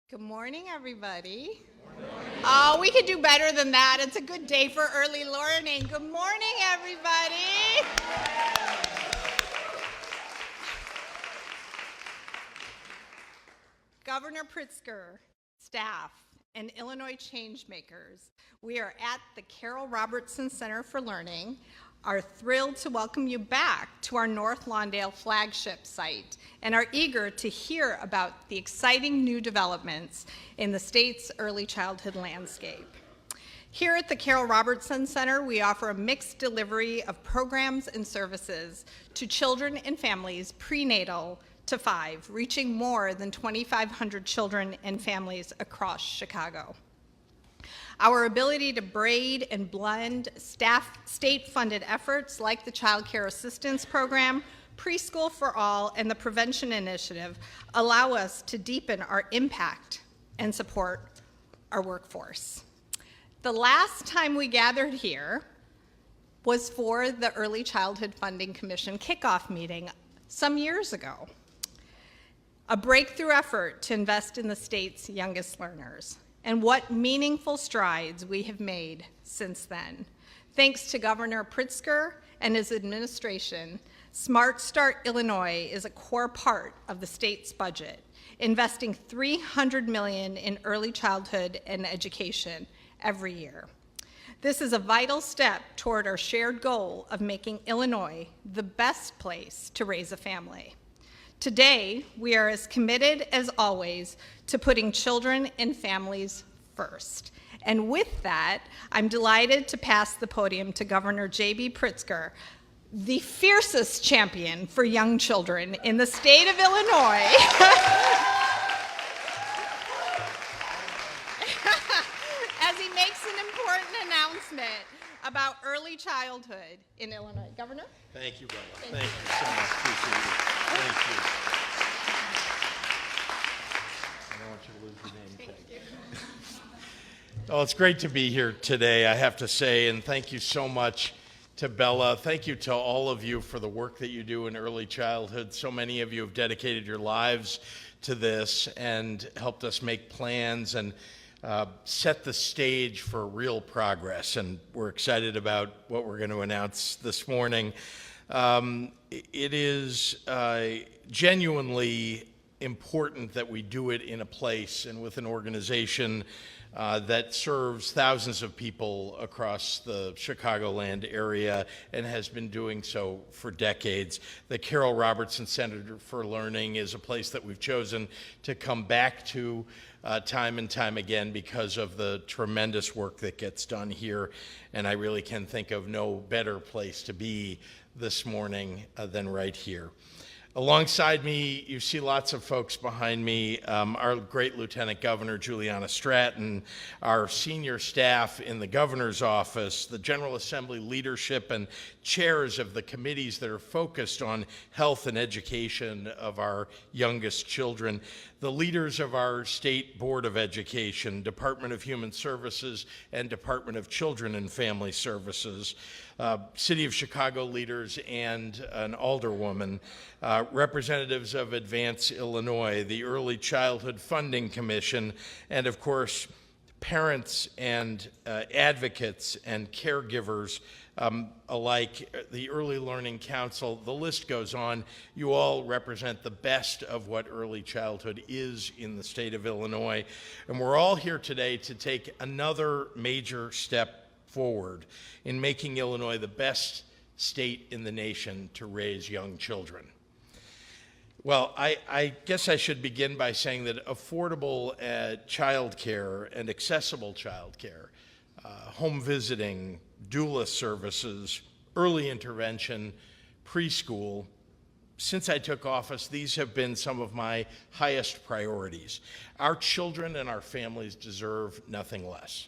Good morning, everybody. Oh, we could do better than that. It's a good day for early learning. Good morning, everybody. Governor Pritzker, staff, and Illinois changemakers, we are at the Carol Robertson Center for Learning, are thrilled to welcome you back to our North Lawndale flagship site and are eager to hear about the exciting new developments in the state's early childhood landscape. Here at the Carol Robertson Center, we offer a mixed delivery of programs and services to children and families prenatal to 5, reaching more than 2,500 children and families across Chicago. Our ability to braid and blend state-funded efforts like the Child Care Assistance Program, Preschool for All, and the Prevention Initiative allow us to deepen our impact and support our workforce. The last time we gathered here was for the Early Childhood Funding Commission kickoff meeting some years ago, a breakthrough effort to invest in the state's youngest learners. And what meaningful strides we have made since then. Thanks to Governor Pritzker and his administration, Smart Start Illinois is a core part of the state's budget, investing $300 million in early childhood and education every year. This is a vital step toward our shared goal of making Illinois the best place to raise a family. Today, we are as committed as always to putting children and families first. And with that, I'm delighted to pass the podium to Governor J.B. Pritzker, the fiercest champion for young children in the state of Illinois. As he makes an important announcement about early childhood in Illinois. Governor? Thank you, Bella. Thank you so much. Appreciate it. Thank you. I don't want you to lose your name tag. Oh, it's great to be here today, I have to say, and thank you so much to Bella. Thank you to all of you for the work that you do in early childhood. So many of you have dedicated your lives to this and helped us make plans and set the stage for real progress, and we're excited about what we're going to announce this morning. It is genuinely important that we do it in a place and with an organization that serves thousands of people across the Chicagoland area and has been doing so for decades. The Carol Robertson Center for Learning is a place that we've chosen to come back to time and time again because of the tremendous work that gets done here, and I really can think of no better place to be this morning than right here. Alongside me, you see lots of folks behind me, our great Lieutenant Governor Juliana Stratton, our senior staff in the governor's office, the General Assembly leadership and chairs of the committees that are focused on health and education of our youngest children, the leaders of our State Board of Education, Department of Human Services, and Department of Children and Family Services, City of Chicago leaders and an alderwoman, representatives of Advance Illinois, the Early Childhood Funding Commission, and of course, parents and advocates and caregivers alike, the Early Learning Council, the list goes on. You all represent the best of what early childhood is in the state of Illinois. And we're all here today to take another major step forward in making Illinois the best state in the nation to raise young children. Well, I guess I should begin by saying that affordable child care and accessible child care, home visiting, doula services, early intervention, preschool, since I took office, these have been some of my highest priorities. Our children and our families deserve nothing less.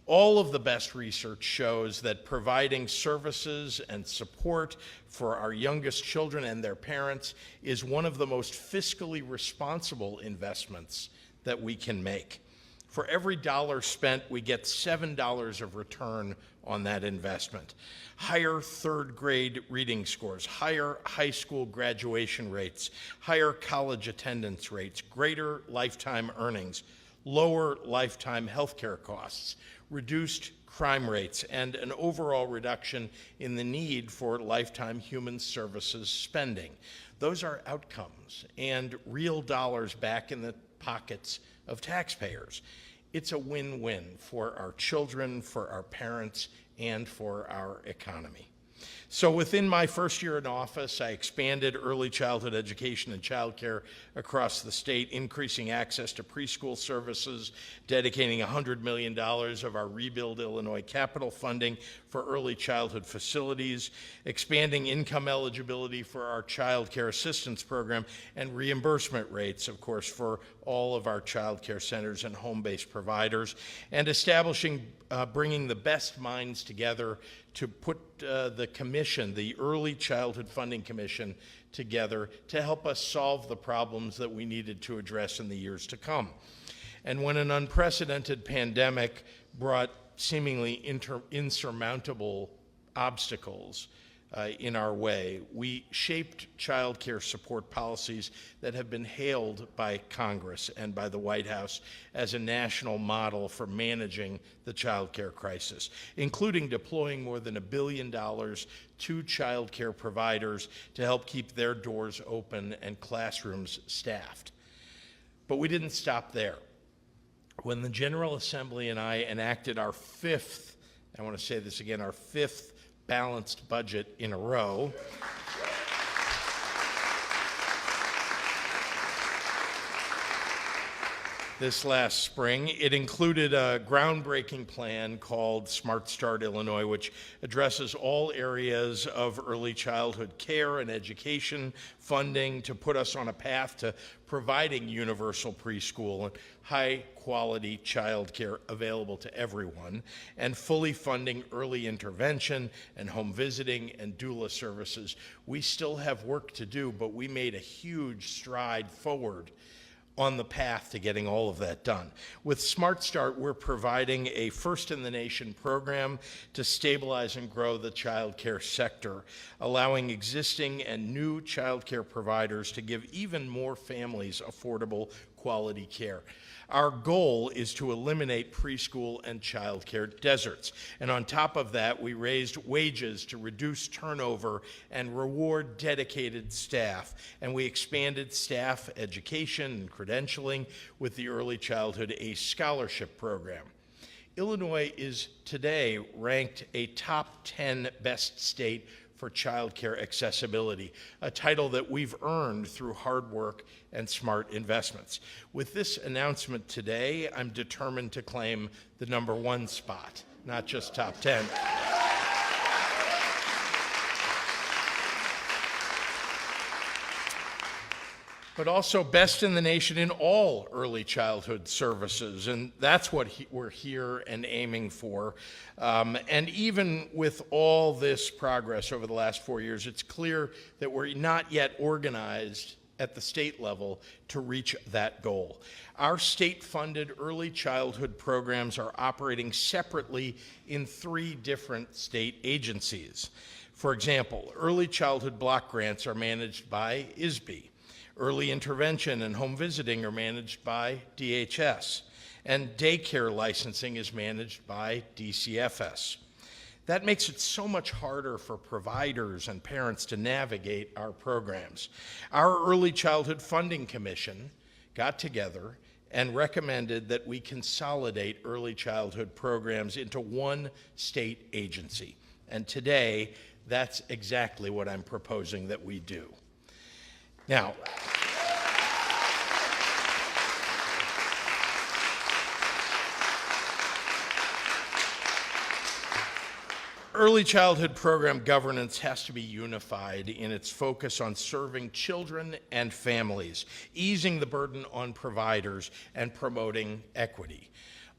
All of the best research shows that providing services and support for our youngest children and their parents is one of the most fiscally responsible investments that we can make. For every dollar spent, we get $7 of return on that investment. Higher third grade reading scores, higher high school graduation rates, higher college attendance rates, greater lifetime earnings, lower lifetime healthcare costs, reduced crime rates, and an overall reduction in the need for lifetime human services spending. Those are outcomes and real dollars back in the pockets of taxpayers. It's a win-win for our children, for our parents, and for our economy. So within my first year in office, I expanded early childhood education and childcare across the state, increasing access to preschool services, dedicating $100 million of our Rebuild Illinois capital funding for early childhood facilities, expanding income eligibility for our child care assistance program, and reimbursement rates, of course, for all of our child care centers and home-based providers, and establishing, bringing the best minds together to put the commission, the Early Childhood Funding Commission, together to help us solve the problems that we needed to address in the years to come. And when an unprecedented pandemic brought seemingly insurmountable obstacles in our way, we shaped child care support policies that have been hailed by Congress and by the White House as a national model for managing the child care crisis, including deploying more than $1 billion to child care providers to help keep their doors open and classrooms staffed. But we didn't stop there. When the General Assembly and I enacted our fifth, I want to say this again, our fifth balanced budget in a row, this last spring, it included a groundbreaking plan called Smart Start Illinois, which addresses all areas of early childhood care and education funding to put us on a path to providing universal preschool and high-quality child care available to everyone, and fully funding early intervention and home visiting and doula services. We still have work to do, but we made a huge stride forward on the path to getting all of that done. With Smart Start, we're providing a first-in-the-nation program to stabilize and grow the child care sector, allowing existing and new child care providers to give even more families affordable, quality care. Our goal is to eliminate preschool and child care deserts. And on top of that, we raised wages to reduce turnover and reward dedicated staff. And we expanded staff education and credentialing with the Early Childhood ACE Scholarship Program. Illinois is today ranked a top 10 best state for childcare accessibility, a title that we've earned through hard work and smart investments. With this announcement today, I'm determined to claim the #1 spot, not just top 10. But also best in the nation in all early childhood services, and that's what we're here and aiming for. And even with all this progress over the last 4 years, it's clear that we're not yet organized at the state level to reach that goal. Our state-funded early childhood programs are operating separately in 3 different state agencies. For example, early childhood block grants are managed by ISB. Early intervention and home visiting are managed by DHS, and daycare licensing is managed by DCFS. That makes it so much harder for providers and parents to navigate our programs. Our Early Childhood Funding Commission got together and recommended that we consolidate early childhood programs into one state agency. And today, that's exactly what I'm proposing that we do. Now, early childhood program governance has to be unified in its focus on serving children and families, easing the burden on providers, and promoting equity.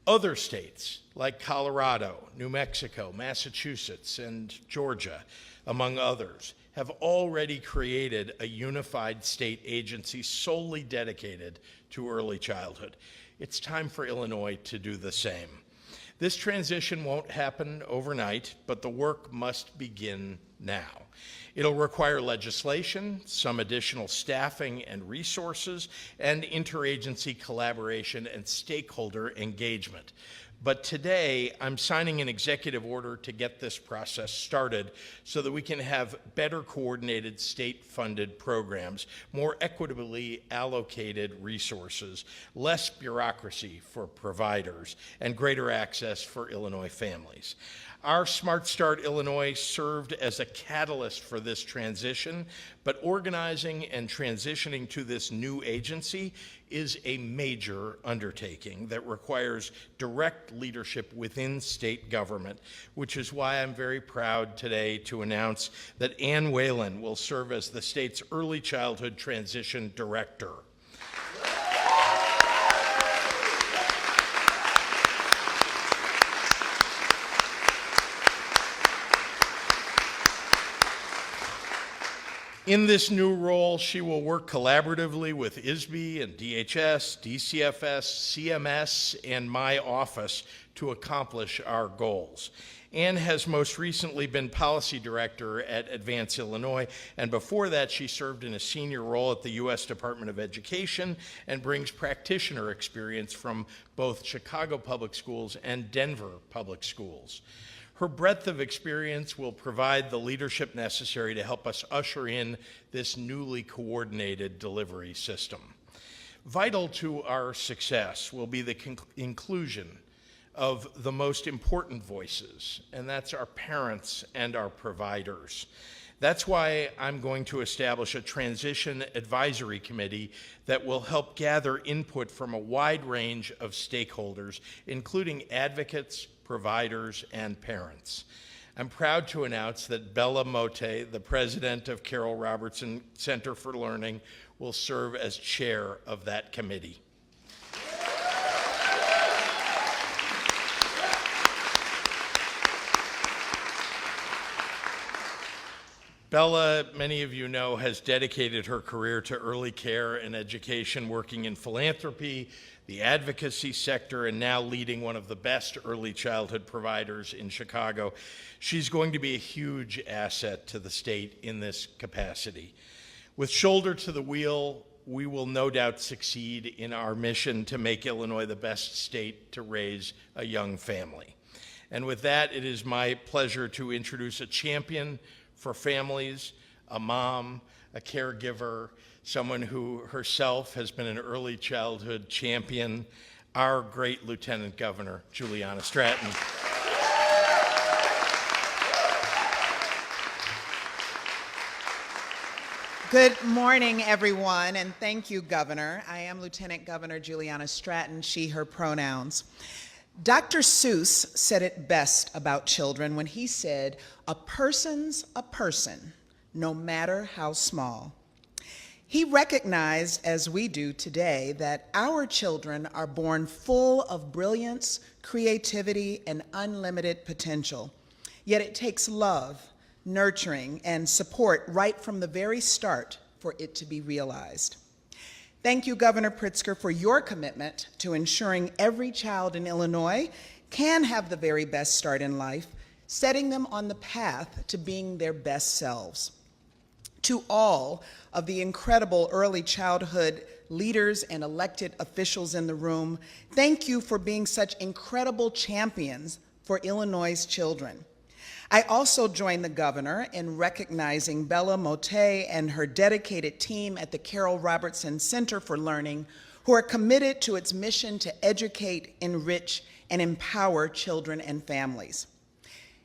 Other states like Colorado, New Mexico, Massachusetts, and Georgia, among others, have already created a unified state agency solely dedicated to early childhood. It's time for Illinois to do the same. This transition won't happen overnight, but the work must begin now. It'll require legislation, some additional staffing and resources, and interagency collaboration and stakeholder engagement. But today, I'm signing an executive order to get this process started so that we can have better coordinated state-funded programs, more equitably allocated resources, less bureaucracy for providers, and greater access for Illinois families. Our Smart Start Illinois served as a catalyst for this transition, but organizing and transitioning to this new agency is a major undertaking that requires direct leadership within state government, which is why I'm very proud today to announce that Ann Whalen will serve as the state's Early Childhood Transition Director. In this new role, she will work collaboratively with ISB and DHS, DCFS, CMS, and my office to accomplish our goals. Ann has most recently been policy director at Advance Illinois, and before that she served in a senior role at the U.S. Department of Education and brings practitioner experience from both Chicago Public Schools and Denver Public Schools. Her breadth of experience will provide the leadership necessary to help us usher in this newly coordinated delivery system. Vital to our success will be the inclusion of the most important voices, and that's our parents and our providers. That's why I'm going to establish a transition advisory committee that will help gather input from a wide range of stakeholders, including advocates, providers, and parents. I'm proud to announce that Bella Motte, the president of Carol Robertson Center for Learning, will serve as chair of that committee. Bella, many of you know, has dedicated her career to early care and education, working in philanthropy, the advocacy sector, and now leading one of the best early childhood providers in Chicago. She's going to be a huge asset to the state in this capacity. With shoulder to the wheel, we will no doubt succeed in our mission to make Illinois the best state to raise a young family. And with that, it is my pleasure to introduce a champion for families, a mom, a caregiver, someone who herself has been an early childhood champion, our great Lieutenant Governor, Juliana Stratton. Good morning, everyone, and thank you, Governor. I am Lieutenant Governor Juliana Stratton, she, her pronouns. Dr. Seuss said it best about children when he said, "A person's a person, no matter how small." He recognized, as we do today, that our children are born full of brilliance, creativity, and unlimited potential. Yet it takes love, nurturing, and support right from the very start for it to be realized. Thank you, Governor Pritzker, for your commitment to ensuring every child in Illinois can have the very best start in life, setting them on the path to being their best selves. To all of the incredible early childhood leaders and elected officials in the room, thank you for being such incredible champions for Illinois' children. I also join the governor in recognizing Bella Motte and her dedicated team at the Carol Robertson Center for Learning, who are committed to its mission to educate, enrich, and empower children and families.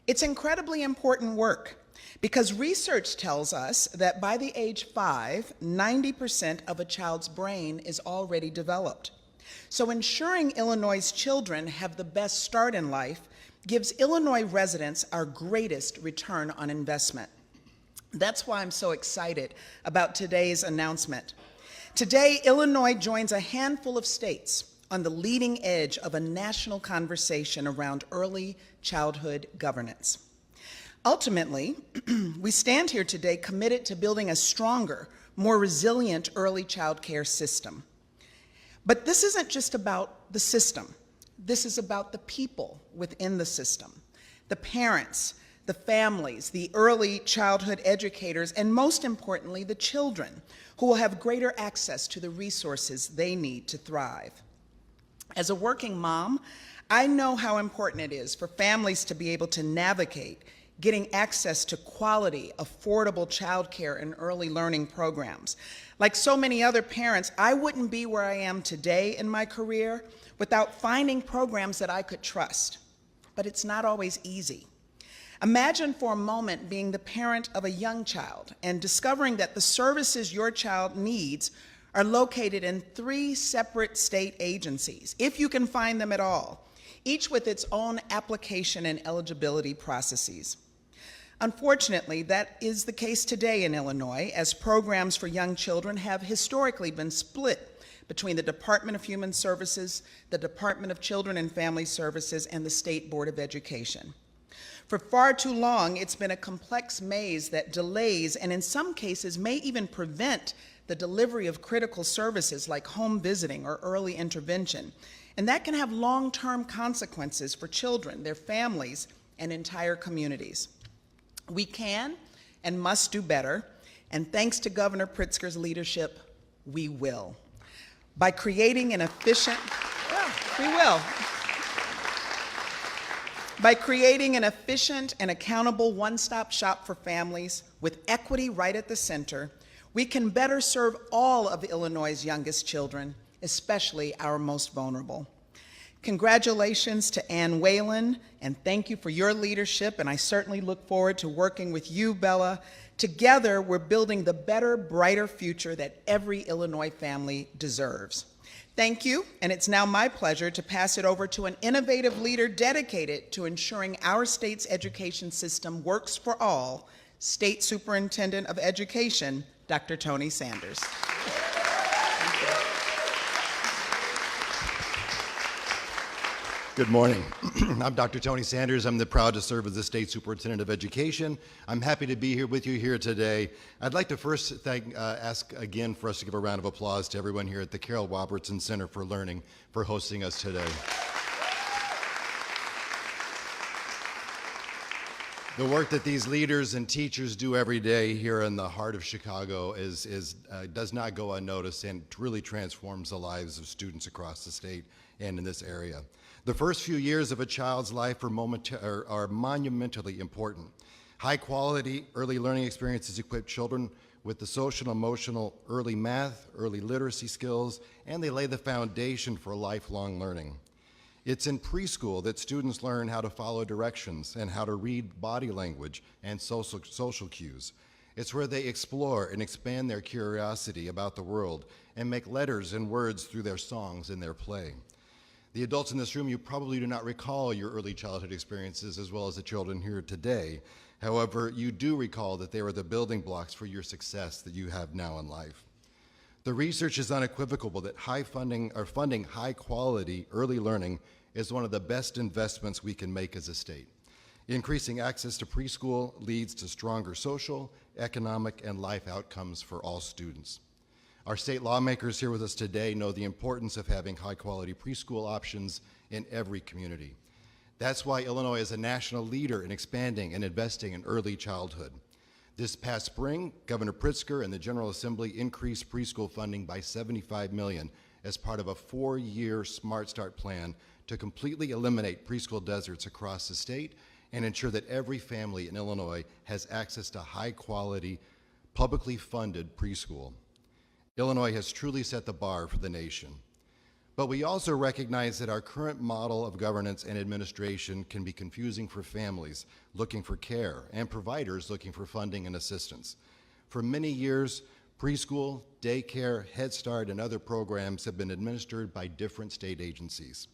It's incredibly important work because research tells us that by the age 5, 90% of a child's brain is already developed. So ensuring Illinois' children have the best start in life gives Illinois residents our greatest return on investment. That's why I'm so excited about today's announcement. Today, Illinois joins a handful of states on the leading edge of a national conversation around early childhood governance. Ultimately, we stand here today committed to building a stronger, more resilient early child care system. But this isn't just about the system. This is about the people within the system, the parents, the families, the early childhood educators, and most importantly, the children, who will have greater access to the resources they need to thrive. As a working mom, I know how important it is for families to be able to navigate getting access to quality, affordable childcare and early learning programs. Like so many other parents, I wouldn't be where I am today in my career without finding programs that I could trust. But it's not always easy. Imagine for a moment being the parent of a young child and discovering that the services your child needs are located in 3 separate state agencies, if you can find them at all, each with its own application and eligibility processes. Unfortunately, that is the case today in Illinois, as programs for young children have historically been split between the Department of Human Services, the Department of Children and Family Services, and the State Board of Education. For far too long, it's been a complex maze that delays and in some cases may even prevent the delivery of critical services like home visiting or early intervention. And that can have long-term consequences for children, their families, and entire communities. We can and must do better, and thanks to Governor Pritzker's leadership, we will. By creating an efficient, By creating an efficient and accountable one-stop shop for families with equity right at the center, we can better serve all of Illinois' youngest children, especially our most vulnerable. Congratulations to Ann Whalen, and thank you for your leadership, and I certainly look forward to working with you, Bella. Together, we're building the better, brighter future that every Illinois family deserves. Thank you, and it's now my pleasure to pass it over to an innovative leader dedicated to ensuring our state's education system works for all, State Superintendent of Education, Dr. Tony Sanders. Good morning. I'm Dr. Tony Sanders. I'm proud to serve as the State Superintendent of Education. I'm happy to be here with you here today. I'd like to first ask again for us to give a round of applause to everyone here at the Carol Robertson Center for Learning for hosting us today. The work that these leaders and teachers do every day here in the heart of Chicago does not go unnoticed and really transforms the lives of students across the state and in this area. The first few years of a child's life are monumentally important. High-quality early learning experiences equip children with the social and emotional early math, early literacy skills, and they lay the foundation for lifelong learning. It's in preschool that students learn how to follow directions and how to read body language and social cues. It's where they explore and expand their curiosity about the world and make letters and words through their songs and their play. The adults in this room, you probably do not recall your early childhood experiences as well as the children here today. However, you do recall that they were the building blocks for your success that you have now in life. The research is unequivocal that funding high-quality early learning is one of the best investments we can make as a state. Increasing access to preschool leads to stronger social, economic, and life outcomes for all students. Our state lawmakers here with us today know the importance of having high-quality preschool options in every community. That's why Illinois is a national leader in expanding and investing in early childhood. This past spring, Governor Pritzker and the General Assembly increased preschool funding by $75 million as part of a 4-year Smart Start plan to completely eliminate preschool deserts across the state and ensure that every family in Illinois has access to high-quality, publicly funded preschool. Illinois has truly set the bar for the nation. But we also recognize that our current model of governance and administration can be confusing for families looking for care and providers looking for funding and assistance. For many years, preschool, daycare, Head Start, and other programs have been administered by different state agencies.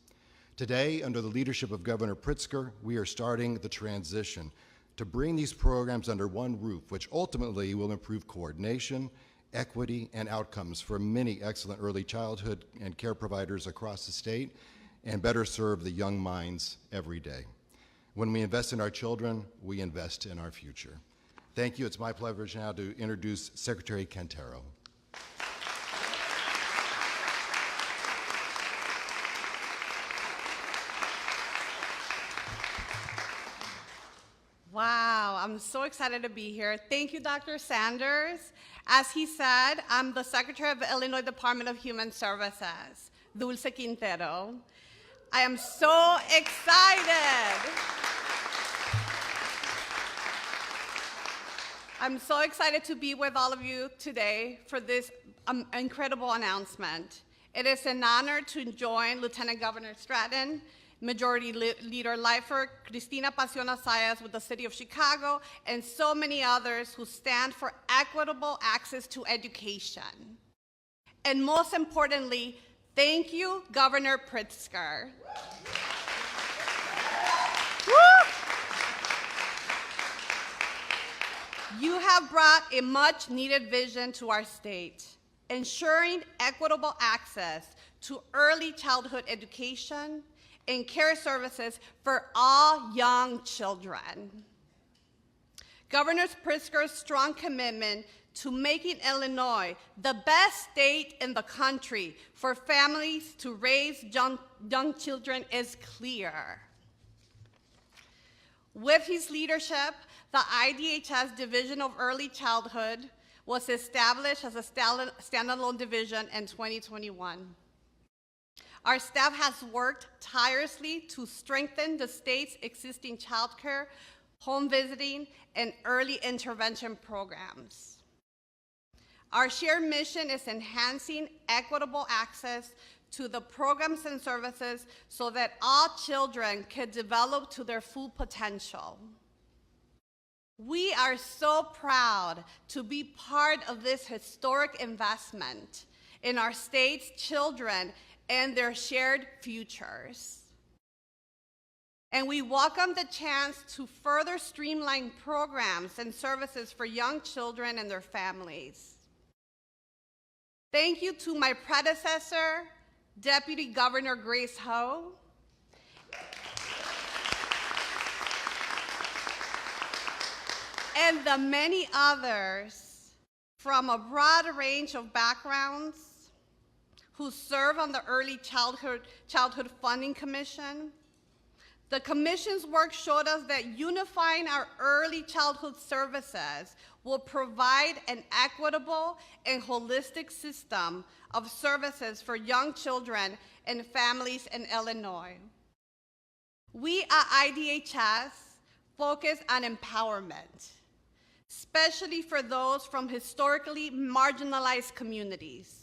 Today, under the leadership of Governor Pritzker, we are starting the transition to bring these programs under one roof, which ultimately will improve coordination, equity, and outcomes for many excellent early childhood and care providers across the state and better serve the young minds every day. When we invest in our children, we invest in our future. Thank you. It's my pleasure now to introduce Secretary Cantero. I'm so excited to be here. Thank you, Dr. Sanders. As he said, I'm the Secretary of the Illinois Department of Human Services, Dulce Quintero. I am so excited. I'm so excited to be with all of you today for this incredible announcement. It is an honor to join Lieutenant Governor Stratton, Majority Leader Leifer, Cristina Paciona-Zayas with the City of Chicago, and so many others who stand for equitable access to education. And most importantly, thank you, Governor Pritzker. You have brought a much-needed vision to our state, ensuring equitable access to early childhood education and care services for all young children. Governor Pritzker's strong commitment to making Illinois the best state in the country for families to raise young children is clear. With his leadership, the IDHS Division of Early Childhood was established as a standalone division in 2021. Our staff has worked tirelessly to strengthen the state's existing child care, home visiting, and early intervention programs. Our shared mission is enhancing equitable access to the programs and services so that all children can develop to their full potential. We are so proud to be part of this historic investment in our state's children and their shared futures. And we welcome the chance to further streamline programs and services for young children and their families. Thank you to my predecessor, Deputy Governor Grace Ho, and the many others from a broad range of backgrounds who serve on the Early Childhood Funding Commission. The Commission's work showed us that unifying our early childhood services will provide an equitable and holistic system of services for young children and families in Illinois. We at IDHS focus on empowerment, especially for those from historically marginalized communities.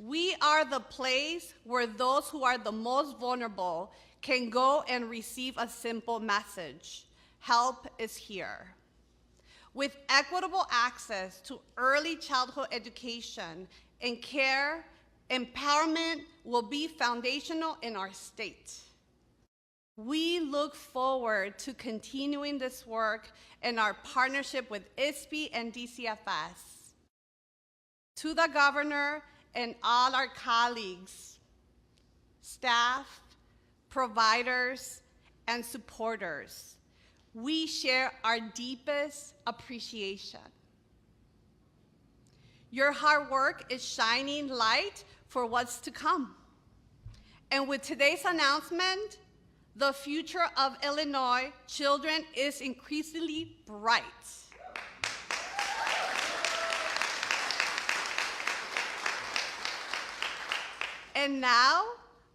We are the place where those who are the most vulnerable can go and receive a simple message: help is here. With equitable access to early childhood education and care, empowerment will be foundational in our state. We look forward to continuing this work in our partnership with ISPE and DCFS. To the governor and all our colleagues, staff, providers, and supporters, we share our deepest appreciation. Your hard work is shining light for what's to come. And with today's announcement, the future of Illinois children is increasingly bright. And now,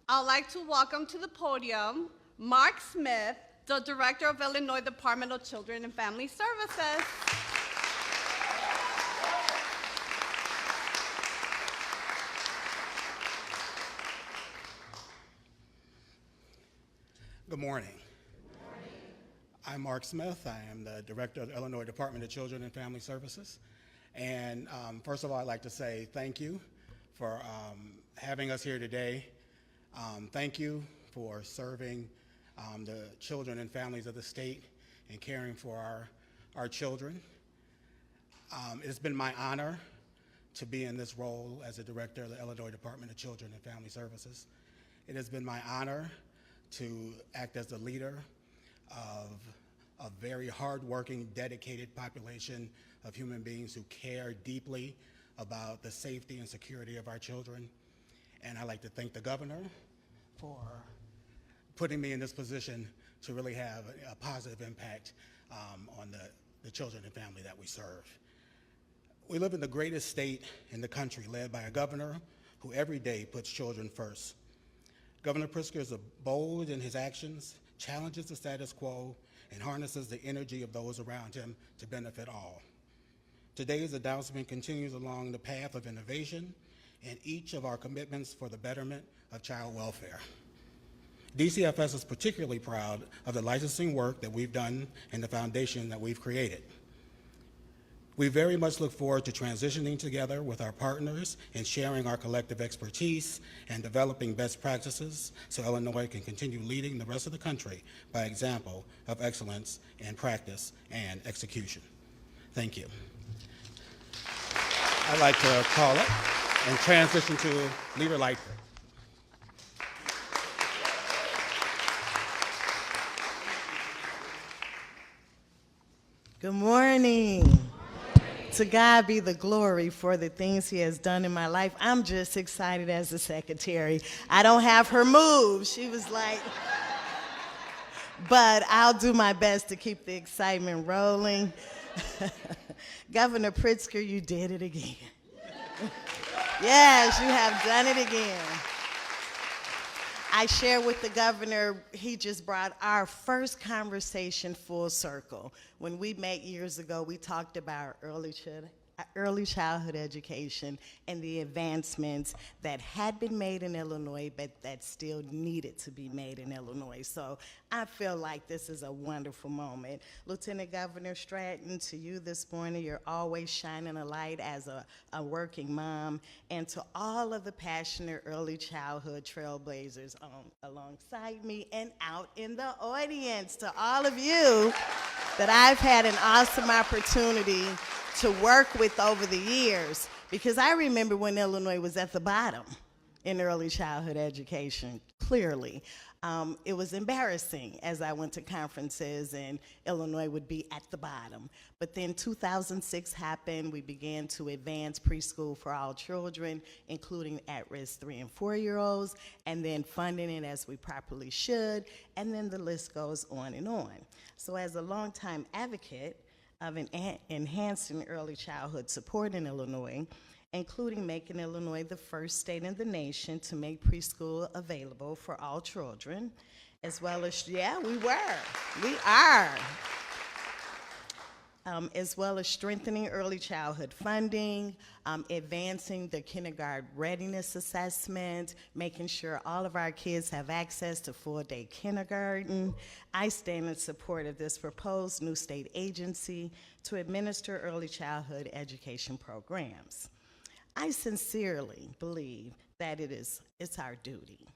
I'd like to welcome to the podium Mark Smith, the Director of Illinois Department of Children and Family Services. Good morning. I'm Mark Smith. I am the Director of the Illinois Department of Children and Family Services. And first of all, I'd like to say thank you for having us here today. Thank you for serving the children and families of the state and caring for our children. It's been my honor to be in this role as the Director of the Illinois Department of Children and Family Services. It has been my honor to act as the leader of a very hardworking, dedicated population of human beings who care deeply about the safety and security of our children. And I'd like to thank the governor putting me in this position to really have a positive impact on the children and family that we serve. We live in the greatest state in the country, led by a governor who every day puts children first. Governor Pritzker is bold in his actions, challenges the status quo, and harnesses the energy of those around him to benefit all. Today's announcement continues along the path of innovation and each of our commitments for the betterment of child welfare. DCFS is particularly proud of the licensing work that we've done and the foundation that we've created. We very much look forward to transitioning together with our partners and sharing our collective expertise and developing best practices so Illinois can continue leading the rest of the country by example of excellence in practice and execution. Thank you. I'd like to call up and transition to Leader Lightfoot. Good morning. To God be the glory for the things he has done in my life. I'm just excited as a secretary. I don't have her move. She was like, but I'll do my best to keep the excitement rolling. Governor Pritzker, you did it again. Yes, you have done it again. I share with the governor, he just brought our first conversation full circle. When we met years ago, we talked about early childhood education and the advancements that had been made in Illinois, but that still needed to be made in Illinois. So I feel like this is a wonderful moment. Lieutenant Governor Stratton, to you this morning, you're always shining a light as a working mom, and to all of the passionate early childhood trailblazers alongside me and out in the audience, to all of you that I've had an awesome opportunity to work with over the years, because I remember when Illinois was at the bottom in early childhood education, clearly. It was embarrassing as I went to conferences and Illinois would be at the bottom. But then 2006 happened, we began to advance preschool for all children, including at-risk 3- and 4-year-olds, and then funding it as we properly should, and then the list goes on and on. So as a longtime advocate of enhancing early childhood support in Illinois, including making Illinois the first state in the nation to make preschool available for all children, as well as, we are. As well as strengthening early childhood funding, advancing the kindergarten readiness assessment, making sure all of our kids have access to full-day kindergarten. I stand in support of this proposed new state agency to administer early childhood education programs. I sincerely believe that it's our duty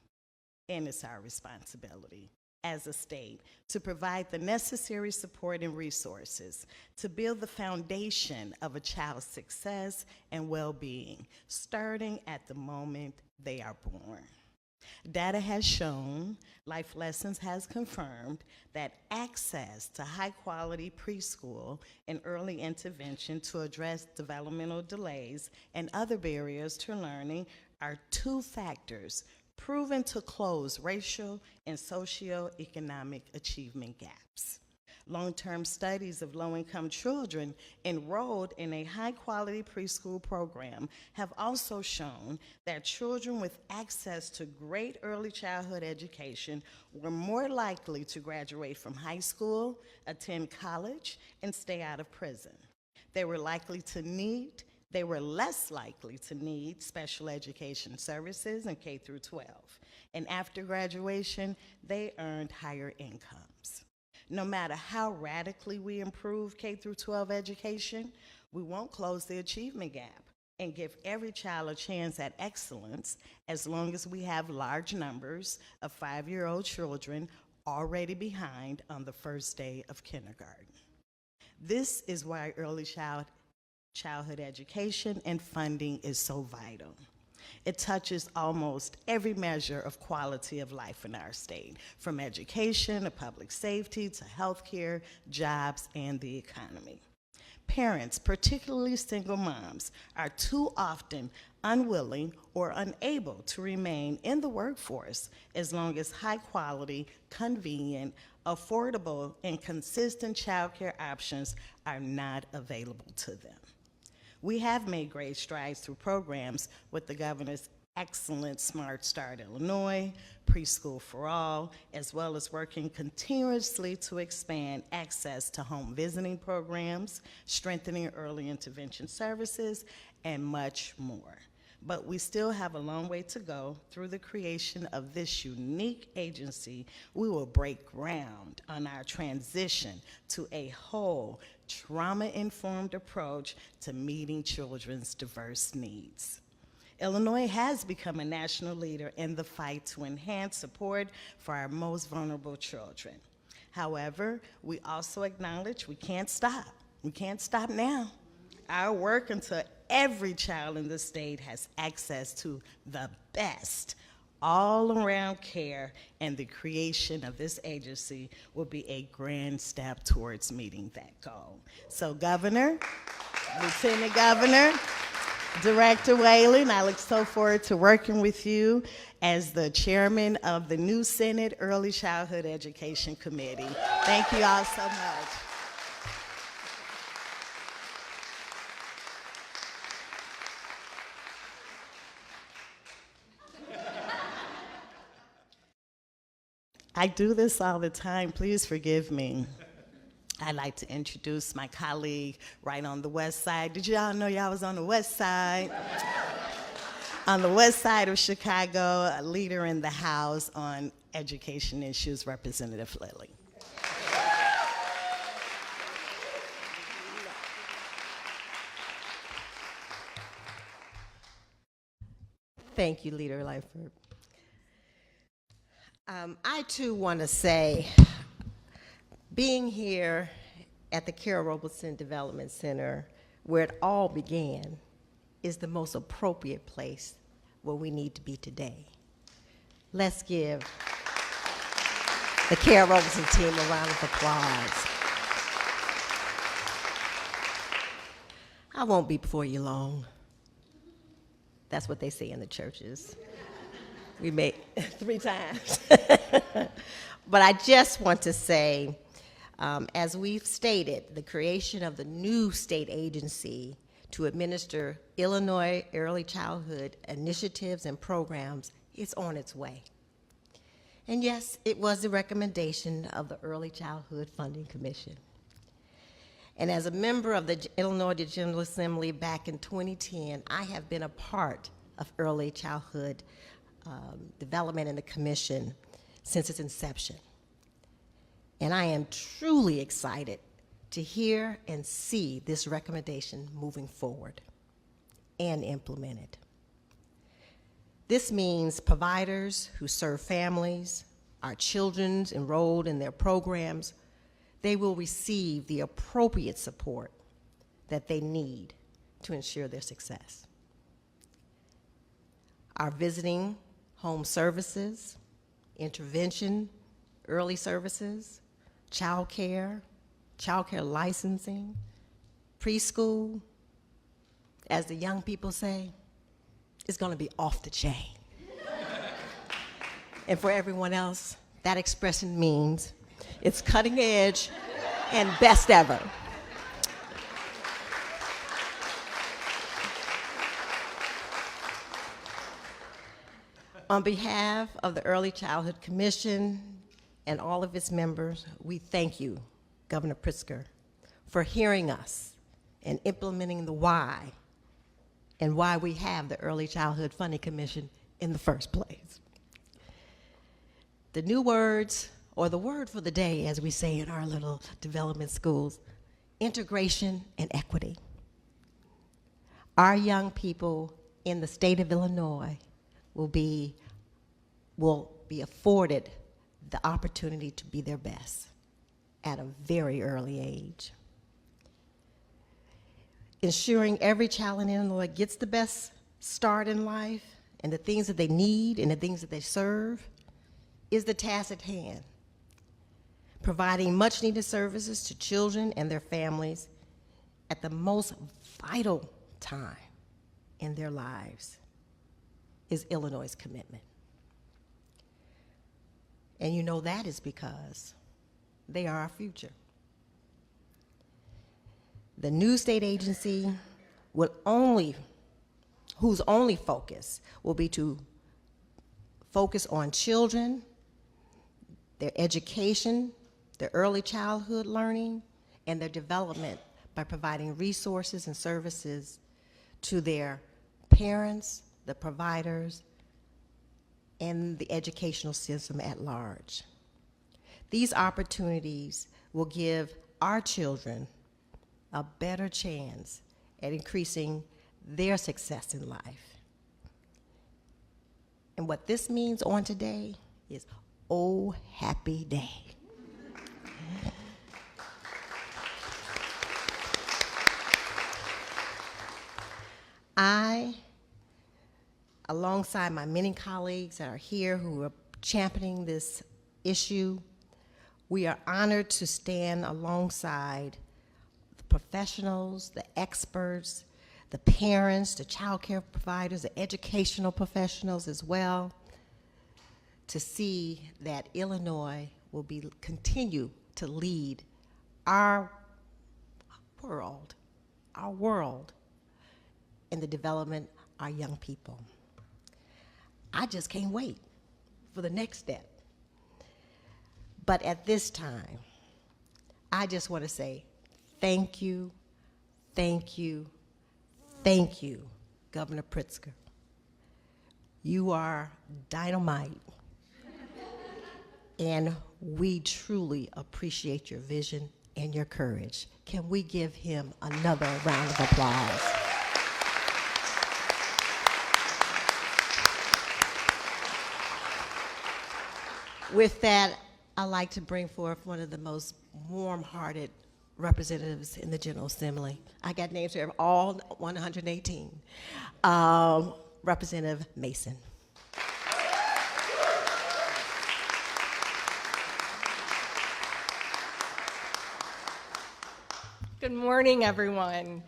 and it's our responsibility as a state to provide the necessary support and resources to build the foundation of a child's success and well-being, starting at the moment they are born. Data has shown, Life Lessons has confirmed, that access to high-quality preschool and early intervention to address developmental delays and other barriers to learning are 2 factors proven to close racial and socioeconomic achievement gaps. Long-term studies of low-income children enrolled in a high-quality preschool program have also shown that children with access to great early childhood education were more likely to graduate from high school, attend college, and stay out of prison. They were less likely to need special education services in K through 12. And after graduation, they earned higher incomes. No matter how radically we improve K through 12 education, we won't close the achievement gap and give every child a chance at excellence as long as we have large numbers of 5-year-old children already behind on the first day of kindergarten. This is why early childhood education and funding is so vital. It touches almost every measure of quality of life in our state, from education to public safety to healthcare, jobs, and the economy. Parents, particularly single moms, are too often unwilling or unable to remain in the workforce as long as high quality, convenient, affordable, and consistent childcare options are not available to them. We have made great strides through programs with the governor's excellent Smart Start Illinois, Preschool for All, as well as working continuously to expand access to home visiting programs, strengthening early intervention services, and much more. But we still have a long way to go. Through the creation of this unique agency, we will break ground on our transition to a whole, trauma-informed approach to meeting children's diverse needs. Illinois has become a national leader in the fight to enhance support for our most vulnerable children. However, we also acknowledge we can't stop. We can't stop now. Our work until every child in the state has access to the best all-around care, and the creation of this agency will be a grand step towards meeting that goal. So Governor, Lieutenant Governor, Director Whalen, I look so forward to working with you as the chairman of the new Senate Early Childhood Education Committee. Thank you all so much. I do this all the time, please forgive me. I'd like to introduce my colleague right on the west side. Did y'all know y'all was on the west side? On the west side of Chicago, a leader in the House on education issues, Representative Lilly. Thank you, Leader Lightford. I too want to say, being here at the Carol Robeson Development Center, where it all began, is the most appropriate place where we need to be today. Let's give the Carol Robeson team a round of applause. I won't be before you long. That's what they say in the churches. We made 3 times. But I just want to say, as we've stated, the creation of the new state agency to administer Illinois early childhood initiatives and programs is on its way. And yes, it was the recommendation of the Early Childhood Funding Commission. And as a member of the Illinois General Assembly back in 2010, I have been a part of early childhood development in the commission since its inception. And I am truly excited to hear and see this recommendation moving forward and implemented. This means providers who serve families, our children enrolled in their programs, they will receive the appropriate support that they need to ensure their success. Our visiting home services, intervention, early services, child care licensing, preschool, as the young people say, is going to be off the chain. And for everyone else, that expression means it's cutting edge and best ever. On behalf of the Early Childhood Commission and all of its members, we thank you, Governor Pritzker, for hearing us and implementing the why and why we have the Early Childhood Funding Commission in the first place. The new words, or the word for the day, as we say in our little development schools, integration and equity. Our young people in the state of Illinois will be afforded the opportunity to be their best at a very early age. Ensuring every child in Illinois gets the best start in life and the things that they need and the things that they serve is the task at hand. Providing much needed services to children and their families at the most vital time in their lives is Illinois' commitment. And you know that is because they are our future. The new state agency whose only focus will be to focus on children, their education, their early childhood learning, and their development by providing resources and services to their parents, the providers, and the educational system at large. These opportunities will give our children a better chance at increasing their success in life. And what this means on today is, oh, happy day. I, alongside my many colleagues that are here who are championing this issue, we are honored to stand alongside the professionals, the experts, the parents, the child care providers, the educational professionals as well, to see that Illinois will continue to lead our world in the development of our young people. I just can't wait for the next step. But at this time, I just want to say thank you, thank you, thank you, Governor Pritzker. You are dynamite, and we truly appreciate your vision and your courage. Can we give him another round of applause? With that, I'd like to bring forth one of the most warm-hearted representatives in the General Assembly. I got names here of all 118. Representative Mason. Good morning, everyone.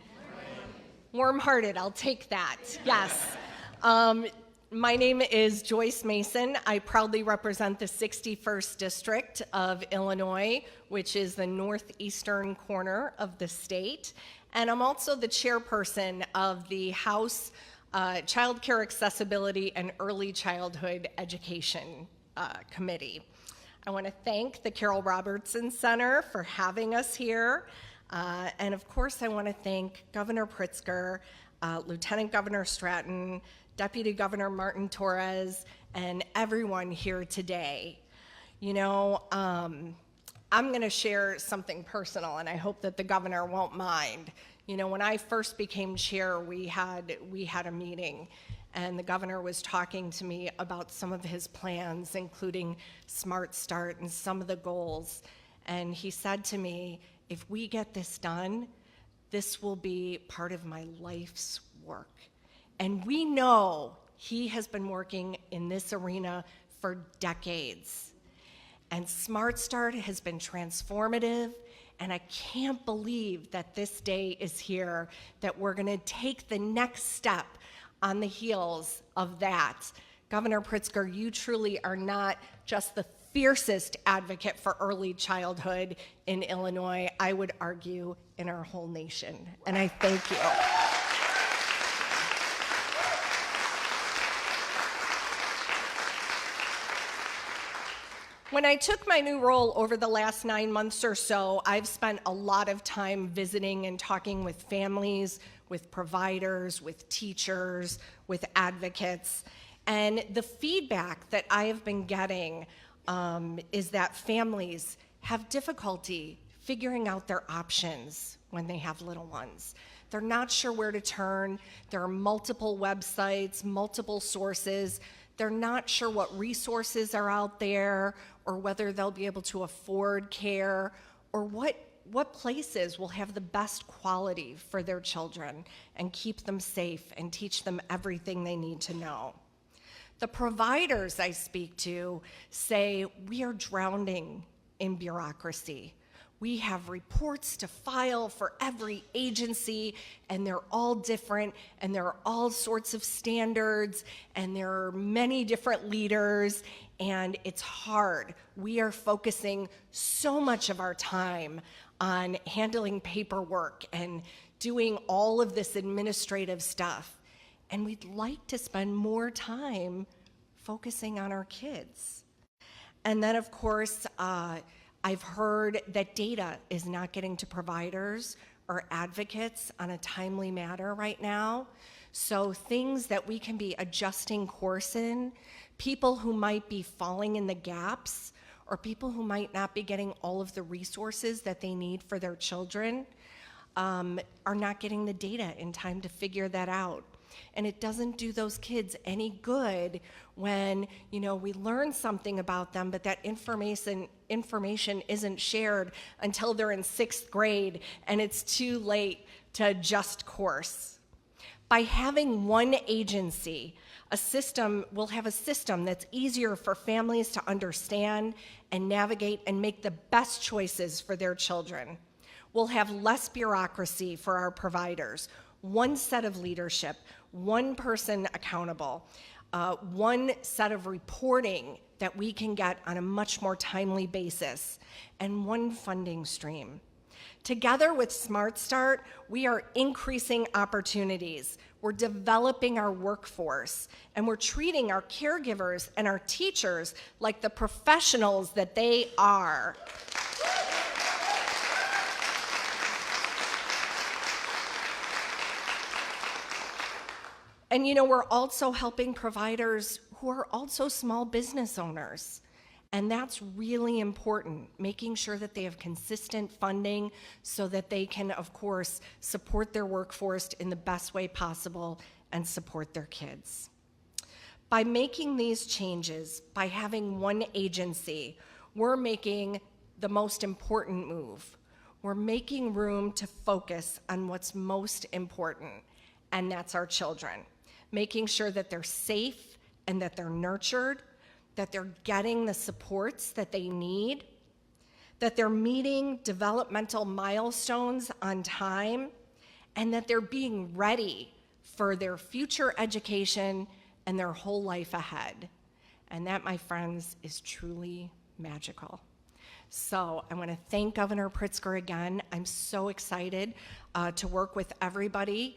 Warm-hearted, I'll take that, yes. My name is Joyce Mason. I proudly represent the 61st District of Illinois, which is the northeastern corner of the state. And I'm also the chairperson of the House Child Care Accessibility and Early Childhood Education Committee. I want to thank the Carol Robertson Center for having us here. And of course, I want to thank Governor Pritzker, Lieutenant Governor Stratton, Deputy Governor Martin Torres, and everyone here today. You know, I'm going to share something personal, and I hope that the governor won't mind. You know, when I first became chair, we had a meeting, and the governor was talking to me about some of his plans, including Smart Start and some of the goals. And he said to me, if we get this done, this will be part of my life's work. And we know he has been working in this arena for decades. And Smart Start has been transformative, and I can't believe that this day is here, that we're gonna take the next step on the heels of that. Governor Pritzker, you truly are not just the fiercest advocate for early childhood in Illinois, I would argue, in our whole nation. And I thank you. When I took my new role over the last 9 months or so, I've spent a lot of time visiting and talking with families, with providers, with teachers, with advocates. And the feedback that I have been getting is that families have difficulty figuring out their options when they have little ones. They're not sure where to turn. There are multiple websites, multiple sources. They're not sure what resources are out there, or whether they'll be able to afford care, or what places will have the best quality for their children and keep them safe and teach them everything they need to know. The providers I speak to say we are drowning in bureaucracy. We have reports to file for every agency, and they're all different, and there are all sorts of standards, and there are many different leaders, and it's hard. We are focusing so much of our time on handling paperwork and doing all of this administrative stuff. And we'd like to spend more time focusing on our kids. And then, of course, I've heard that data is not getting to providers or advocates on a timely manner right now. So things that we can be adjusting course in, people who might be falling in the gaps, or people who might not be getting all of the resources that they need for their children, are not getting the data in time to figure that out. And it doesn't do those kids any good when, we learn something about them, but that information isn't shared until they're in 6th grade and it's too late to adjust course. By having one agency, we'll have a system that's easier for families to understand and navigate and make the best choices for their children. We'll have less bureaucracy for our providers, one set of leadership, one person accountable, one set of reporting that we can get on a much more timely basis, and one funding stream. Together with Smart Start, we are increasing opportunities. We're developing our workforce, and we're treating our caregivers and our teachers like the professionals that they are. And we're also helping providers who are also small business owners. And that's really important, making sure that they have consistent funding so that they can, of course, support their workforce in the best way possible and support their kids. By making these changes, by having one agency, we're making the most important move. We're making room to focus on what's most important, and that's our children. Making sure that they're safe and that they're nurtured, that they're getting the supports that they need, that they're meeting developmental milestones on time, and that they're being ready for their future education and their whole life ahead. And that, my friends, is truly magical. So I want to thank Governor Pritzker again. I'm so excited to work with everybody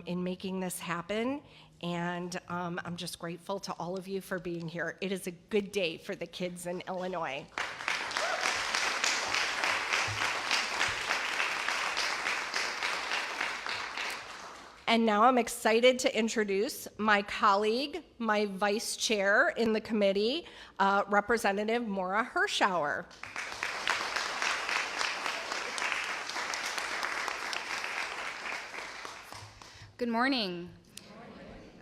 in making this happen. And I'm just grateful to all of you for being here. It is a good day for the kids in Illinois. And now I'm excited to introduce my colleague, my vice chair in the committee, Representative Maura Hirschauer. Good morning.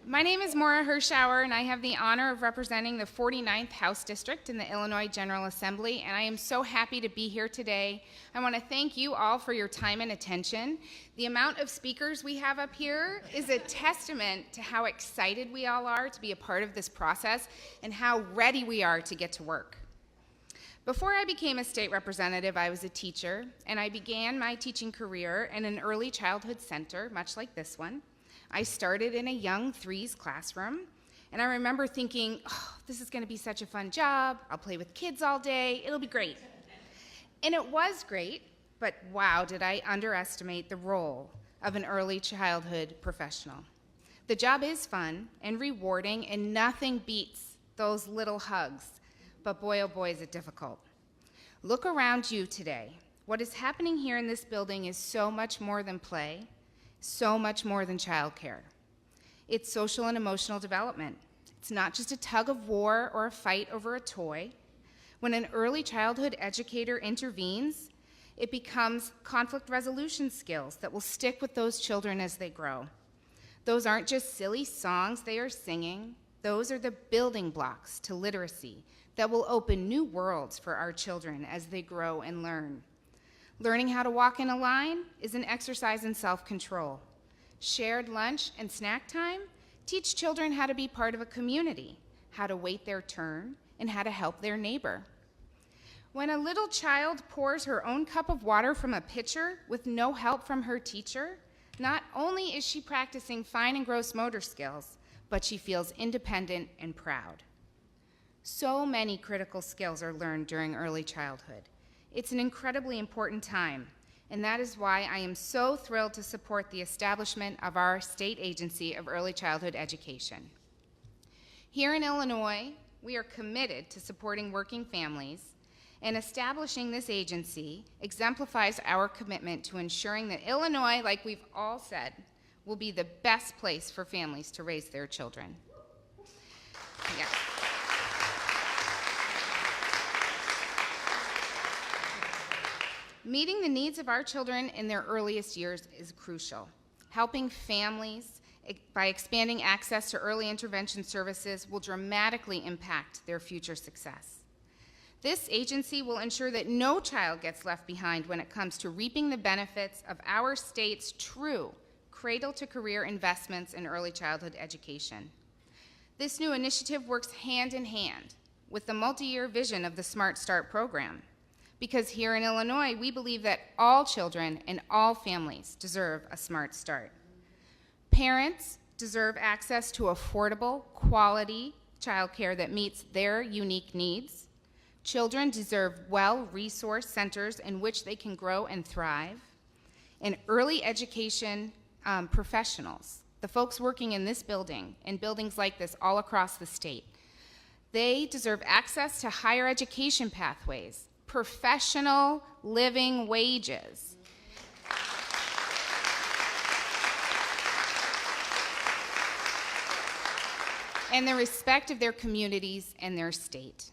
My name is Maura Hirschauer, and I have the honor of representing the 49th House District in the Illinois General Assembly, and I am so happy to be here today. I want to thank you all for your time and attention. The amount of speakers we have up here is a testament to how excited we all are to be a part of this process and how ready we are to get to work. Before I became a state representative, I was a teacher, and I began my teaching career in an early childhood center, much like this one. I started in a young threes classroom, and I remember thinking, this is going to be such a fun job. I'll play with kids all day. It'll be great. And it was great, but wow, did I underestimate the role of an early childhood professional. The job is fun and rewarding, and nothing beats those little hugs, but boy, oh boy, is it difficult. Look around you today. What is happening here in this building is so much more than play, so much more than childcare. It's social and emotional development. It's not just a tug of war or a fight over a toy. When an early childhood educator intervenes, it becomes conflict resolution skills that will stick with those children as they grow. Those aren't just silly songs they are singing. Those are the building blocks to literacy that will open new worlds for our children as they grow and learn. Learning how to walk in a line is an exercise in self-control. Shared lunch and snack time teach children how to be part of a community, how to wait their turn, and how to help their neighbor. When a little child pours her own cup of water from a pitcher with no help from her teacher, not only is she practicing fine and gross motor skills, but she feels independent and proud. So many critical skills are learned during early childhood. It's an incredibly important time, and that is why I am so thrilled to support the establishment of our state agency of early childhood education. Here in Illinois, we are committed to supporting working families, and establishing this agency exemplifies our commitment to ensuring that Illinois, like we've all said, will be the best place for families to raise their children. Yes. Meeting the needs of our children in their earliest years is crucial. Helping families by expanding access to early intervention services will dramatically impact their future success. This agency will ensure that no child gets left behind when it comes to reaping the benefits of our state's true cradle-to-career investments in early childhood education. This new initiative works hand in hand with the multi-year vision of the Smart Start program, because here in Illinois, we believe that all children and all families deserve a smart start. Parents deserve access to affordable, quality childcare that meets their unique needs. Children deserve well-resourced centers in which they can grow and thrive. And early education professionals, the folks working in this building and buildings like this all across the state, they deserve access to higher education pathways, professional living wages, and the respect of their communities and their state.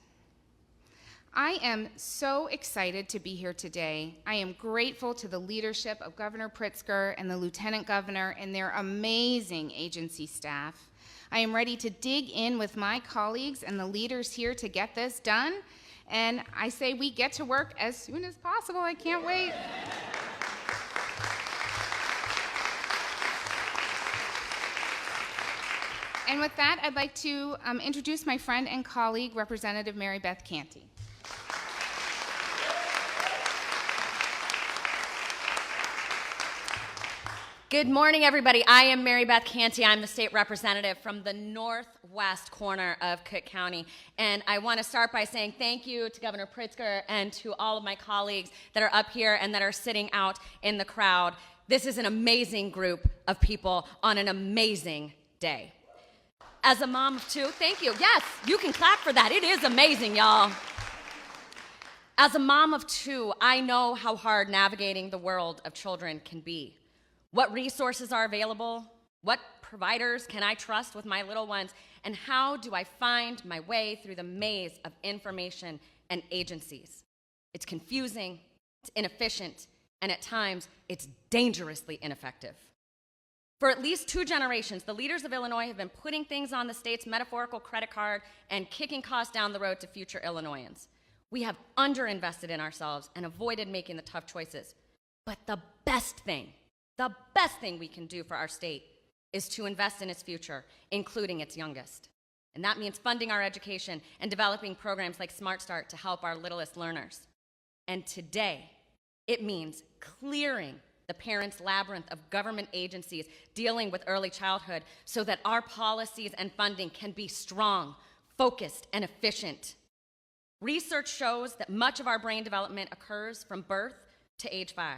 I am so excited to be here today. I am grateful to the leadership of Governor Pritzker and the Lieutenant Governor and their amazing agency staff. I am ready to dig in with my colleagues and the leaders here to get this done. And I say we get to work as soon as possible. I can't wait. And with that, I'd like to introduce my friend and colleague, Representative Mary Beth Canty. Good morning, everybody. I am Mary Beth Canty. I'm the state representative from the northwest corner of Cook County. And I want to start by saying thank you to Governor Pritzker and to all of my colleagues that are up here and that are sitting out in the crowd. This is an amazing group of people on an amazing day. As a mom of two, thank you. Yes, you can clap for that. It is amazing, y'all. As a mom of two, I know how hard navigating the world of children can be. What resources are available? What providers can I trust with my little ones? And how do I find my way through the maze of information and agencies? It's confusing, it's inefficient, and at times, it's dangerously ineffective. For at least 2 generations, the leaders of Illinois have been putting things on the state's metaphorical credit card and kicking costs down the road to future Illinoisans. We have underinvested in ourselves and avoided making the tough choices. But the best thing we can do for our state is to invest in its future, including its youngest. And that means funding our education and developing programs like Smart Start to help our littlest learners. And today, it means clearing the parents' labyrinth of government agencies dealing with early childhood so that our policies and funding can be strong, focused, and efficient. Research shows that much of our brain development occurs from birth to age 5.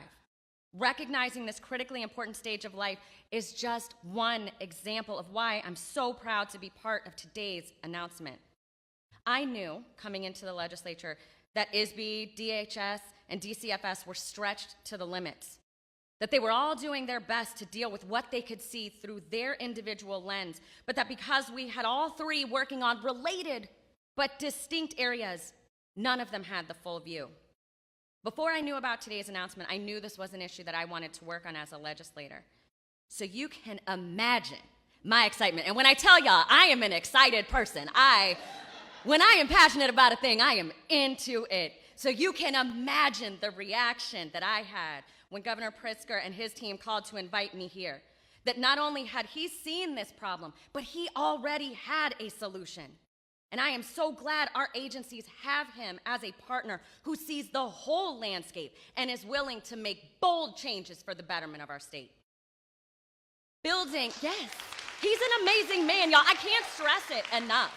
Recognizing this critically important stage of life is just one example of why I'm so proud to be part of today's announcement. I knew coming into the legislature that ISB, DHS, and DCFS were stretched to the limits, that they were all doing their best to deal with what they could see through their individual lens, but that because we had all 3 working on related but distinct areas, none of them had the full view. Before I knew about today's announcement, I knew this was an issue that I wanted to work on as a legislator. So you can imagine my excitement. And when I tell y'all, I am an excited person. When I am passionate about a thing, I am into it. So you can imagine the reaction that I had when Governor Pritzker and his team called to invite me here. That not only had he seen this problem, but he already had a solution. And I am so glad our agencies have him as a partner who sees the whole landscape and is willing to make bold changes for the betterment of our state. Building, yes, he's an amazing man, y'all. I can't stress it enough.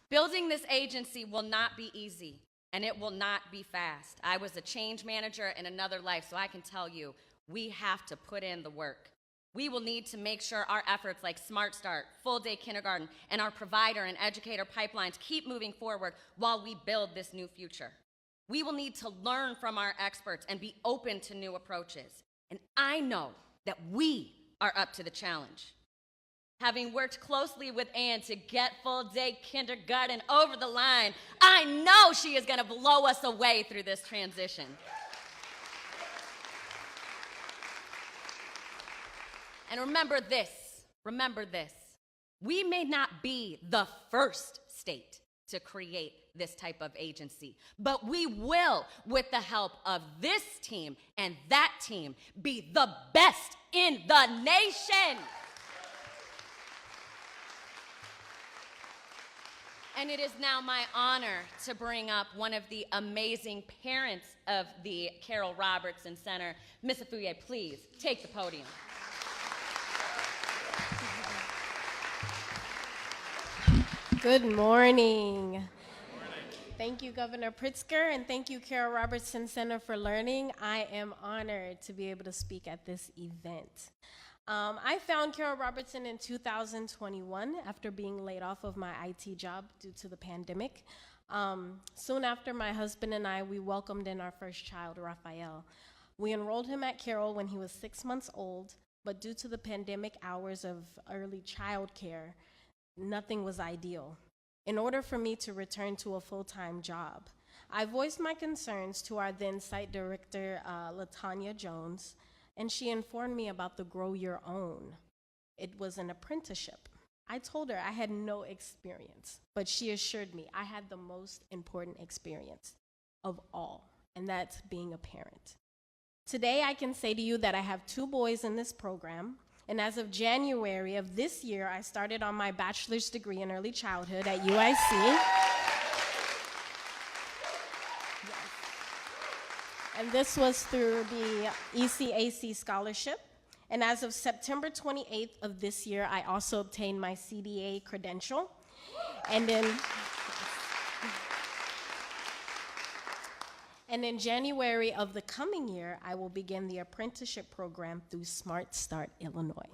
Building this agency will not be easy, and it will not be fast. I was a change manager in another life, so I can tell you, we have to put in the work. We will need to make sure our efforts like Smart Start, full day kindergarten, and our provider and educator pipelines keep moving forward while we build this new future. We will need to learn from our experts and be open to new approaches. And I know that we are up to the challenge. Having worked closely with Ann to get full day kindergarten over the line, I know she is going to blow us away through this transition. And remember this, we may not be the first state to create this type of agency, but we will, with the help of this team and that team, be the best in the nation. And it is now my honor to bring up one of the amazing parents of the Carol Robertson Center. Ms. Afuye, please take the podium. Good morning. Thank you, Governor Pritzker, and thank you, Carol Robertson Center for Learning. I am honored to be able to speak at this event. I found Carol Robertson in 2021 after being laid off of my IT job due to the pandemic. Soon after, my husband and I, we welcomed in our first child, Raphael. We enrolled him at Carol when he was 6 months old, but due to the pandemic hours of early child care, nothing was ideal. In order for me to return to a full-time job, I voiced my concerns to our then site director, LaTanya Jones, and she informed me about the Grow Your Own. It was an apprenticeship. I told her I had no experience, but she assured me I had the most important experience of all, and that's being a parent. Today, I can say to you that I have 2 boys in this program, and as of January of this year, I started on my bachelor's degree in early childhood at UIC. Yes. And this was through the ECAC scholarship. And as of September 28th of this year, I also obtained my CDA credential. And in January of the coming year, I will begin the apprenticeship program through Smart Start, Illinois.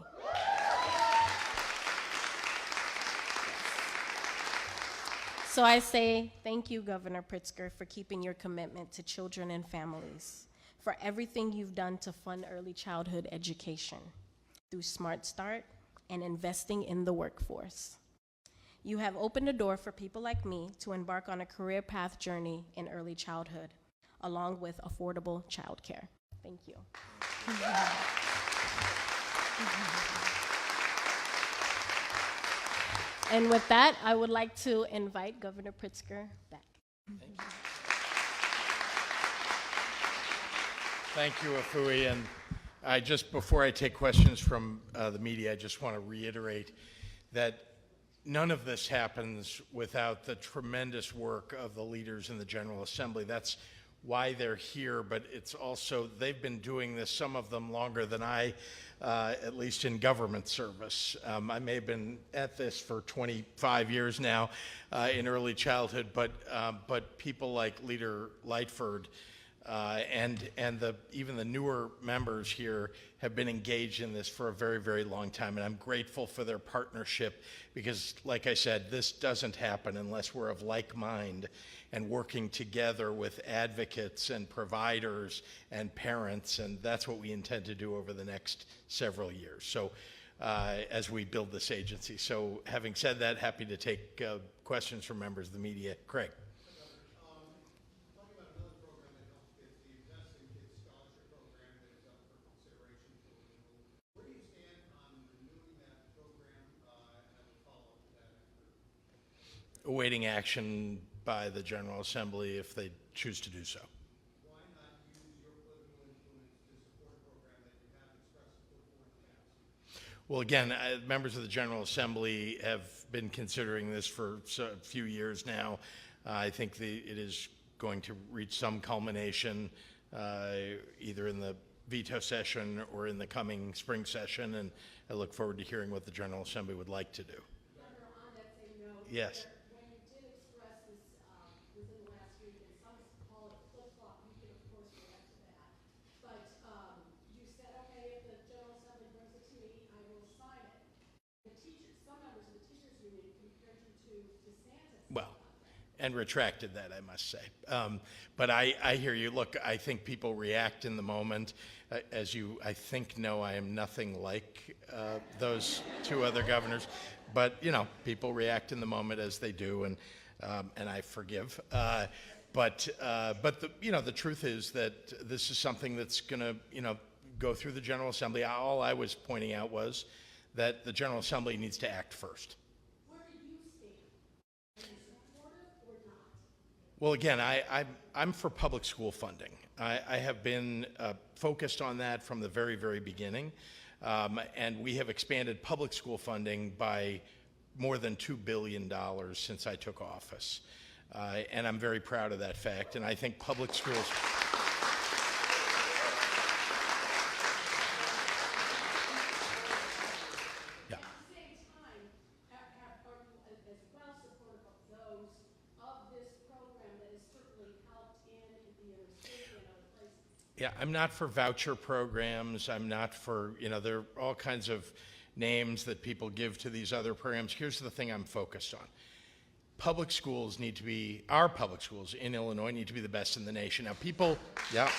So I say thank you, Governor Pritzker, for keeping your commitment to children and families, for everything you've done to fund early childhood education through Smart Start and investing in the workforce. You have opened a door for people like me to embark on a career path journey in early childhood, along with affordable childcare. Thank you. And with that, I would like to invite Governor Pritzker back. Thank you, Afuye. And before I take questions from the media, I just want to reiterate that none of this happens without the tremendous work of the leaders in the General Assembly. That's why they're here, but it's also, they've been doing this, some of them longer than I, at least in government service. I may have been at this for 25 years now in early childhood, but people like Leader Lightford and even the newer members here have been engaged in this for a very, very long time, and I'm grateful for their partnership because, like I said, this doesn't happen unless we're of like mind and working together with advocates and providers and parents, and that's what we intend to do over the next several years. So as we build this agency. So having said that, happy to take questions from members of the media. Craig. Awaiting action by the General Assembly if they choose to do so. Why not use your political influence to support a program that you have expressed support for in the past? Well, again, members of the General Assembly have been considering this for a few years now. I think it is going to reach some culmination either in the veto session or in the coming spring session, and I look forward to hearing what the General Assembly would like to do. Governor, on that same note, Yes. when you did express this within the last week, and some call it flip-flop, you can of course react to that. But you said, okay, if the General Assembly brings it to me, I will sign it. The teachers, some members of the teachers union compared you to DeSantis. Well, and retracted that, I must say. But I hear you. Look, I think people react in the moment. As you, I think, know, I am nothing like those two other governors. But, you know, people react in the moment as they do, and I forgive. But the truth is that this is something that's going to, go through the General Assembly. All I was pointing out was that the General Assembly needs to act first. Well, again, I'm for public school funding. I have been focused on that from the very, very beginning, and we have expanded public school funding by more than $2 billion since I took office, and I'm very proud of that fact, and I think public schools... Yeah, I'm not for voucher programs. I'm not for, there are all kinds of names that people give to these other programs. Here's the thing I'm focused on. Public schools need to be, our public schools in Illinois need to be the best in the nation. Now people, yeah.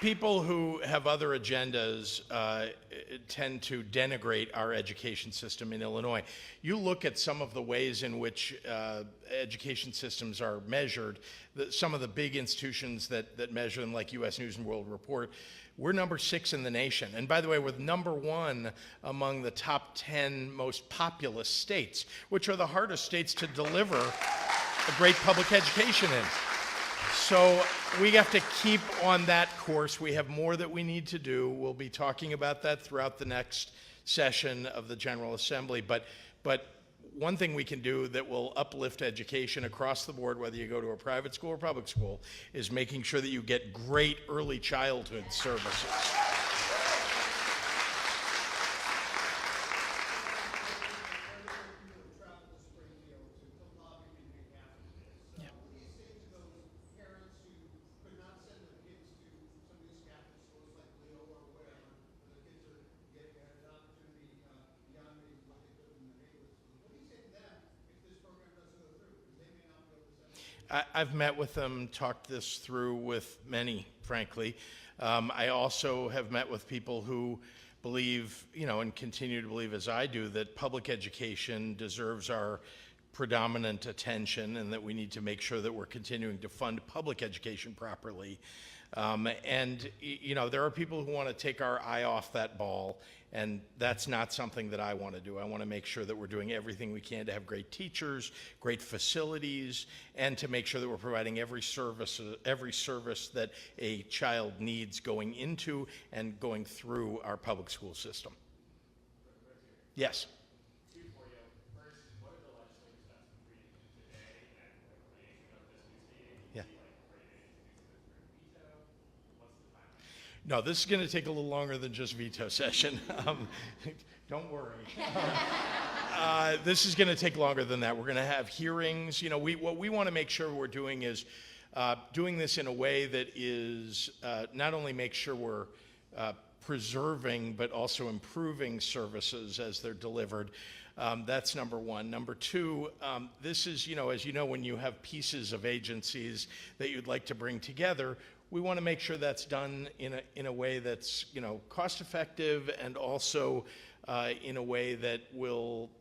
People who have other agendas tend to denigrate our education system in Illinois. You look at some of the ways in which education systems are measured, some of the big institutions that measure them, like U.S. News and World Report, we're number 6 in the nation. And by the way, we're number 1 among the top 10 most populous states, which are the hardest states to deliver a great public education in. So we have to keep on that course. We have more that we need to do. We'll be talking about that throughout the next session of the General Assembly. But one thing we can do that will uplift education across the board, whether you go to a private school or public school, is making sure that you get great early childhood services. I've met with them, talked this through with many, frankly. I also have met with people who believe, and continue to believe as I do, that public education deserves our predominant attention and that we need to make sure that we're continuing to fund public education properly. There are people who want to take our eye off that ball, and that's not something that I want to do. I want to make sure that we're doing everything we can to have great teachers, great facilities, and to make sure that we're providing every service that a child needs going into and going through our public school system. Yes. No, this is going to take a little longer than just veto session. Don't worry. This is going to take longer than that. We're going to have hearings. What we want to make sure we're doing is doing this in a way that is not only make sure we're preserving but also improving services as they're delivered. That's number one. Number two, this is, as you know, when you have pieces of agencies that you'd like to bring together, we want to make sure that's done in a way that's, cost effective and also in a way that will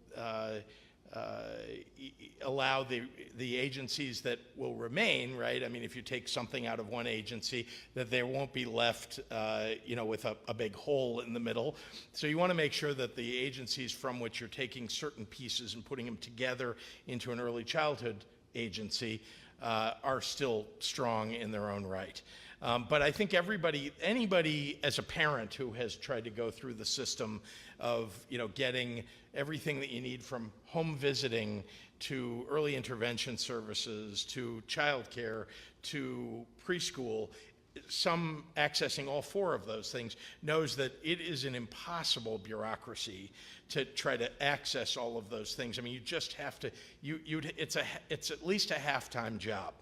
allow the agencies that will remain, right? I mean, if you take something out of one agency, that there won't be left, with a big hole in the middle. So you want to make sure that the agencies from which you're taking certain pieces and putting them together into an early childhood agency are still strong in their own right. But I think anybody as a parent who has tried to go through the system of, getting everything that you need from home visiting to early intervention services to childcare to preschool, some accessing all four of those things, knows that it is an impossible bureaucracy to try to access all of those things. I mean, you just have to, it's at least a half-time job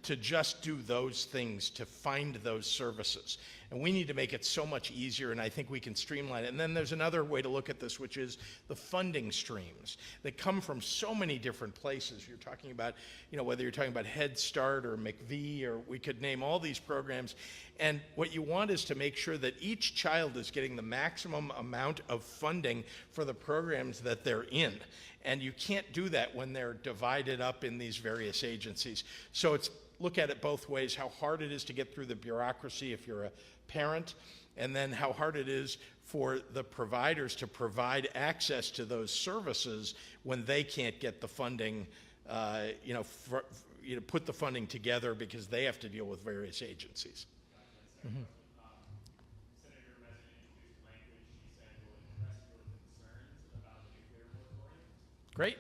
to just do those things, to find those services. And we need to make it so much easier, and I think we can streamline it. And then there's another way to look at this, which is the funding streams that come from so many different places. You're talking about, whether you're talking about Head Start or McVee, or we could name all these programs. And what you want is to make sure that each child is getting the maximum amount of funding for the programs that they're in. And you can't do that when they're divided up in these various agencies. So look at it both ways, how hard it is to get through the bureaucracy if you're a parent, and then how hard it is for the providers to provide access to those services when they can't get the funding, put the funding together because they have to deal with various agencies. Mm-hmm. Senator Resident introduced language she said will address your concerns about the nuclear moratorium. Great.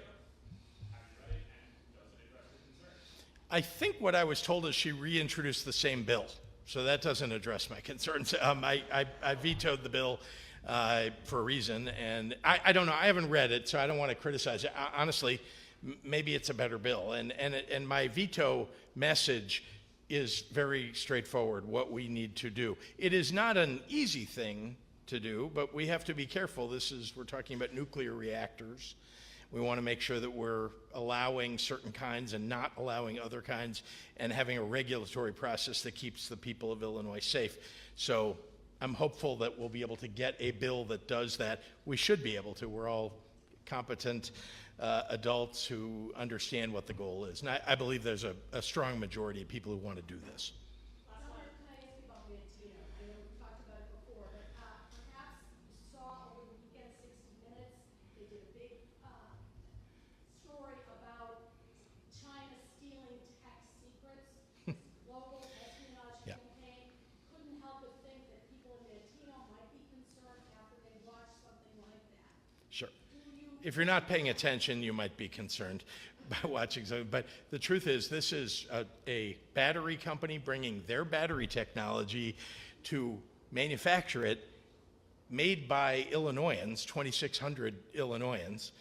Have you read it, and does it address your concerns? I think what I was told is she reintroduced the same bill, so that doesn't address my concerns. I vetoed the bill for a reason, and I don't know. I haven't read it, so I don't want to criticize it. Honestly, maybe it's a better bill, and my veto message is very straightforward, what we need to do. It is not an easy thing to do, but we have to be careful. We're talking about nuclear reactors. We want to make sure that we're allowing certain kinds and not allowing other kinds, and having a regulatory process that keeps the people of Illinois safe. So I'm hopeful that we'll be able to get a bill that does that. We should be able to. We're all competent adults who understand what the goal is. And I believe there's a strong majority of people who want to do this. Can I ask you about Rio Tinto? I know we've talked about it before, but perhaps you saw over the weekend, 60 Minutes, they did a big story about China stealing tech secrets, this global espionage campaign. Couldn't help but think that people in Latino might be concerned after they watched something like that. Sure. If you're not paying attention, you might be concerned by watching something. But the truth is, this is a battery company bringing their battery technology to manufacture it, made by Illinoisans, 2,600 Illinoisans,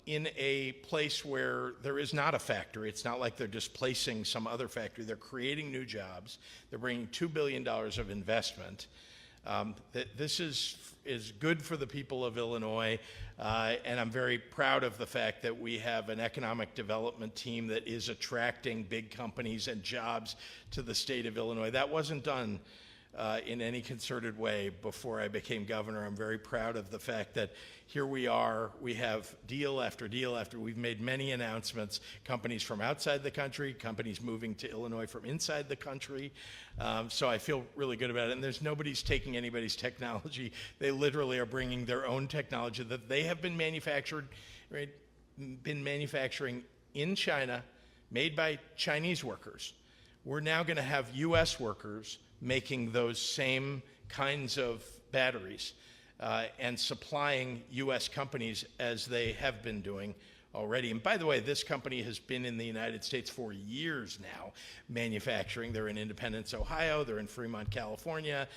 in a place where there is not a factory. It's not like they're displacing some other factory. They're creating new jobs. They're bringing $2 billion of investment. This is good for the people of Illinois, and I'm very proud of the fact that we have an economic development team that is attracting big companies and jobs to the state of Illinois. That wasn't done in any concerted way before I became governor. I'm very proud of the fact that here we are, we have deal after deal after, we've made many announcements, companies from outside the country, companies moving to Illinois from inside the country. So I feel really good about it. And nobody's taking anybody's technology. They literally are bringing their own technology that they have been manufacturing in China, made by Chinese workers. We're now going to have U.S. workers making those same kinds of batteries and supplying U.S. companies as they have been doing already. And by the way, this company has been in the United States for years now, manufacturing. They're in Independence, Ohio. They're in Fremont, California.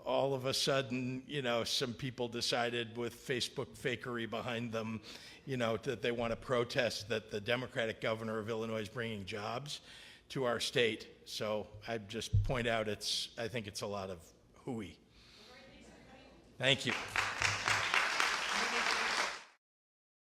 All of a sudden, some people decided with Facebook fakery behind them, that they want to protest that the Democratic governor of Illinois is bringing jobs to our state. So I just point out I think it's a lot of hooey. Thank you.